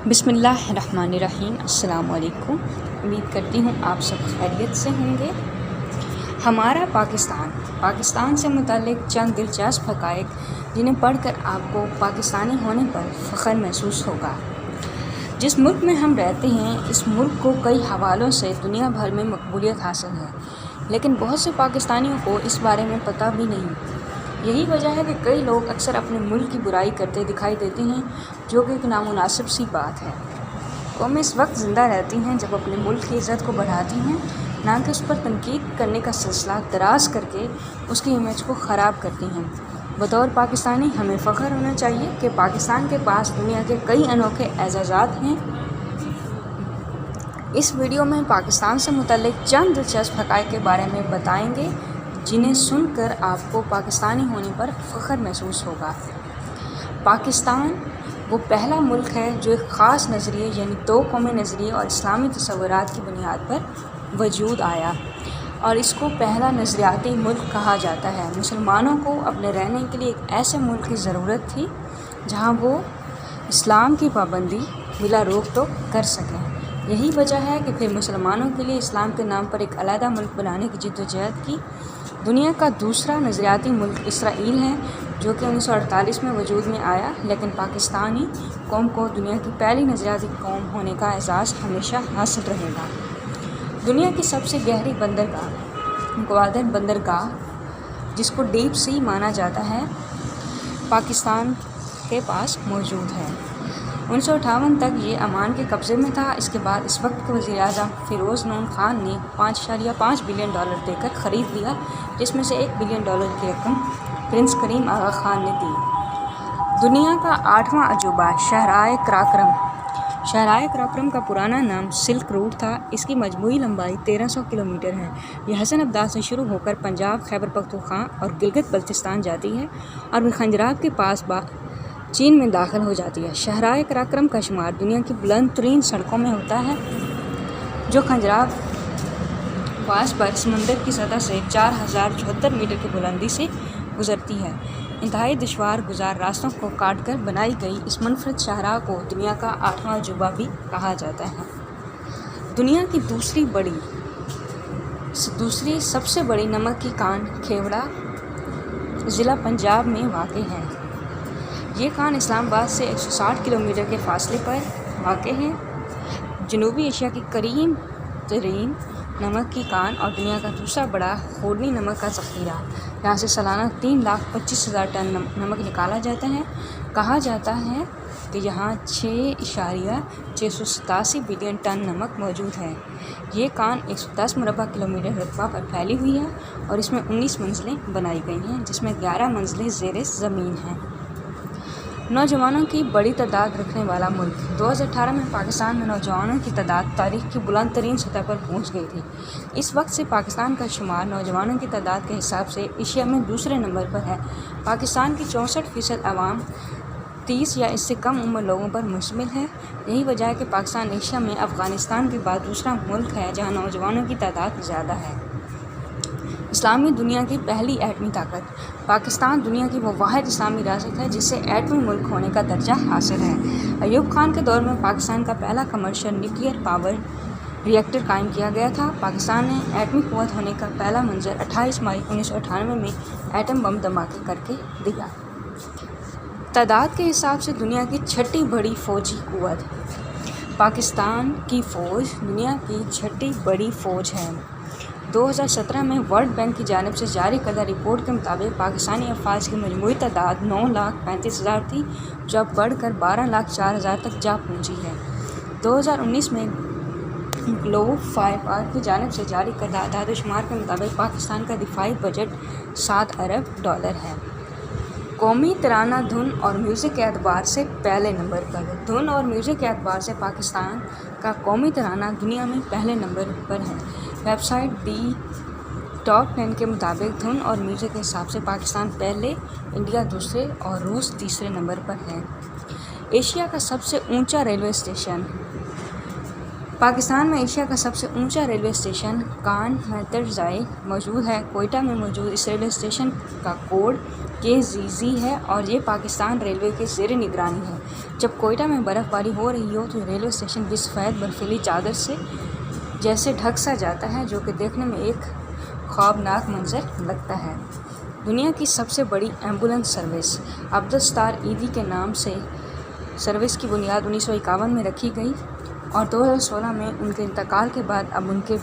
بسم اللہ الرحمن الرحیم۔ السلام علیکم۔ امید کرتی ہوں آپ سب خیریت سے ہوں گے۔ ہمارا پاکستان سے متعلق چند دلچسپ حقائق جنہیں پڑھ کر آپ کو پاکستانی ہونے پر فخر محسوس ہوگا۔ جس ملک میں ہم رہتے ہیں اس ملک کو کئی حوالوں سے دنیا بھر میں مقبولیت حاصل ہے، لیکن بہت سے پاکستانیوں کو اس بارے میں پتہ بھی نہیں۔ یہی وجہ ہے کہ کئی لوگ اکثر اپنے ملک کی برائی کرتے دکھائی دیتے ہیں، جو کہ ایک نامناسب سی بات ہے۔ قومیں اس وقت زندہ رہتی ہیں جب اپنے ملک کی عزت کو بڑھاتی ہیں، نہ کہ اس پر تنقید کرنے کا سلسلہ دراز کر کے اس کی امیج کو خراب کرتی ہیں۔ بطور پاکستانی ہمیں فخر ہونا چاہیے کہ پاکستان کے پاس دنیا کے کئی انوکھے اعزازات ہیں۔ اس ویڈیو میں پاکستان سے متعلق چند دلچسپ حقائق کے بارے میں بتائیں گے جنہیں سن کر آپ کو پاکستانی ہونے پر فخر محسوس ہوگا۔ پاکستان وہ پہلا ملک ہے جو ایک خاص نظریے یعنی دو قومی نظریے اور اسلامی تصورات کی بنیاد پر وجود آیا، اور اس کو پہلا نظریاتی ملک کہا جاتا ہے۔ مسلمانوں کو اپنے رہنے کے لیے ایک ایسے ملک کی ضرورت تھی جہاں وہ اسلام کی پابندی بلا روک ٹوک کر سکیں۔ یہی وجہ ہے کہ پھر مسلمانوں کے لیے اسلام کے نام پر ایک علیحدہ ملک بنانے کی جدوجہد کی۔ دنیا کا دوسرا نظریاتی ملک اسرائیل ہے، جو کہ 1948 میں وجود میں آیا، لیکن پاکستانی قوم کو دنیا کی پہلی نظریاتی قوم ہونے کا اعزاز ہمیشہ حاصل رہے گا۔ دنیا کی سب سے گہری بندرگاہ گوادر بندرگاہ، جس کو ڈیپ سی مانا جاتا ہے، پاکستان کے پاس موجود ہے۔ 1958 تک یہ عمان کے قبضے میں تھا۔ اس کے بعد اس وقت کے وزیر اعظم فیروز نون خان نے $5.5 بلین دے کر خرید لیا، جس میں سے $1 بلین کی رقم پرنس کریم آغا خان نے دی۔ دنیا کا 8واں عجوبہ شاہراہ قراقرم۔ شاہراہ قراقرم کا پرانا نام سلک روٹ تھا۔ اس کی مجموعی لمبائی 1300 کلومیٹر ہے۔ یہ حسن آباد سے شروع ہو کر پنجاب، خیبر پختونخوا اور گلگت بلتستان جاتی ہے، اور وہ خنجرات کے پاس چین میں داخل ہو جاتی ہے۔ شاہراہ قراقرم کا شمار دنیا کی بلند ترین سڑکوں میں ہوتا ہے، جو خنجرات پاس پر سمندر کی سطح سے 4074 میٹر کی بلندی سے گزرتی ہے۔ انتہائی دشوار گزار راستوں کو کاٹ کر بنائی گئی اس منفرد شاہراہ کو دنیا کا 8واں عجوبہ بھی کہا جاتا ہے۔ دنیا کی دوسری سب سے بڑی نمک کی کان کھیوڑا ضلع پنجاب میں واقع ہے۔ یہ کان اسلام آباد سے 160 کلومیٹر کے فاصلے پر واقع ہے۔ جنوبی ایشیا کی قریب ترین نمک کی کان اور دنیا کا دوسرا بڑا خوردنی نمک کا ذخیرہ، یہاں سے سالانہ 3,25,000 ٹن نمک نکالا جاتا ہے۔ کہا جاتا ہے کہ یہاں 6.687 بلین ٹن نمک موجود ہے۔ یہ کان 110 مربع کلومیٹر رقبہ پر پھیلی ہوئی ہے، اور اس میں 19 منزلیں بنائی گئی ہیں، جس میں 11 منزلیں زیر زمین ہیں۔ نوجوانوں کی بڑی تعداد رکھنے والا ملک۔ 2018 میں پاکستان میں نوجوانوں کی تعداد تاریخ کی بلند ترین سطح پر پہنچ گئی تھی۔ اس وقت سے پاکستان کا شمار نوجوانوں کی تعداد کے حساب سے ایشیا میں دوسرے نمبر پر ہے۔ پاکستان کی 64% عوام 30 یا اس سے کم عمر لوگوں پر مشتمل ہے۔ یہی وجہ ہے کہ پاکستان ایشیا میں افغانستان کے بعد دوسرا ملک ہے جہاں نوجوانوں کی تعداد زیادہ ہے۔ اسلامی دنیا کی پہلی ایٹمی طاقت۔ پاکستان دنیا کی وہ واحد اسلامی ریاست ہے جسے ایٹمی ملک ہونے کا درجہ حاصل ہے۔ ایوب خان کے دور میں پاکستان کا پہلا کمرشل نیوکلیئر پاور ری ایکٹر قائم کیا گیا تھا۔ پاکستان نے ایٹمی قوت ہونے کا پہلا منظر 28 مئی 1998 میں ایٹم بم دھماکہ کر کے دیا۔ تعداد کے حساب سے دنیا کی چھٹی بڑی فوجی قوت۔ پاکستان کی فوج دنیا کی چھٹی بڑی فوج ہے۔ 2017 میں ورلڈ بینک کی جانب سے جاری کردہ رپورٹ کے مطابق پاکستانی افواج کی مجموعی تعداد 9,35,000 تھی، جو اب بڑھ کر 12,04,000 تک جا پہنچی ہے۔ 2019 میں گلوب فائر کی جانب سے جاری کردہ اعداد و شمار کے مطابق پاکستان کا دفاعی بجٹ $7 ارب ہے۔ قومی ترانہ دھن اور میوزک کے اعتبار سے پہلے نمبر پر۔ دھن اور میوزک کے اعتبار سے پاکستان کا قومی ترانہ دنیا میں پہلے نمبر پر ہے۔ ویب سائٹ دی ٹاپ 10 کے مطابق دھن اور میوزک کے حساب سے پاکستان پہلے، انڈیا دوسرے اور روس تیسرے نمبر پر ہے۔ ایشیا کا سب سے اونچا ریلوے اسٹیشن۔ پاکستان میں ایشیا کا سب سے اونچا ریلوے اسٹیشن کان میترزائی موجود ہے۔ کوئٹہ میں موجود اس ریلوے اسٹیشن کا کوڈ KZZ ہے اور یہ پاکستان ریلوے کے زیر نگرانی ہے۔ جب کوئٹہ میں برف باری ہو رہی ہو تو ریلوے اسٹیشن بھی سفید برفیلی چادر سے جیسے ڈھک سا جاتا ہے، جو کہ دیکھنے میں ایک خوابناک منظر لگتا ہے۔ دنیا کی سب سے بڑی ایمبولینس سروس عبدالستار ایدھی کے نام سے سروس کی بنیاد 1951 میں رکھی گئی اور 2016 میں ان کے انتقال کے بعد اب ان کے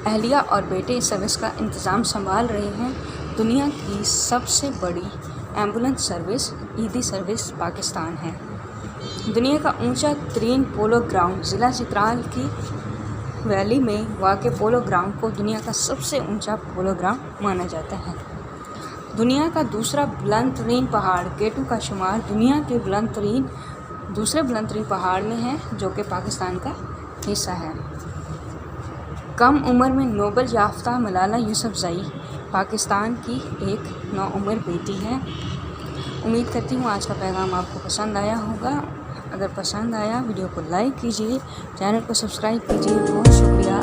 اہلیہ اور بیٹے اس سروس کا انتظام سنبھال رہے ہیں۔ دنیا کی سب سے بڑی ambulance service Edhi service Pakistan ہے۔ دنیا کا اونچا ترین پولو گراؤنڈ ضلع چترال کی ویلی میں واقع پولو گراؤنڈ کو دنیا کا سب سے اونچا پولو گراؤنڈ مانا جاتا ہے۔ دنیا کا دوسرا بلند ترین پہاڑ K2 کا شمار دنیا کے دوسرے بلند ترین پہاڑ میں ہے، جو کہ پاکستان کا حصہ ہے۔ کم عمر میں نوبل یافتہ ملالہ یوسفزئی پاکستان کی ایک نوعمر بیٹی ہے۔ امید کرتی ہوں آج کا پیغام آپ کو پسند آیا ہوگا۔ اگر پسند آیا ویڈیو کو لائک کیجیے، چینل کو سبسکرائب کیجیے۔ بہت شکریہ۔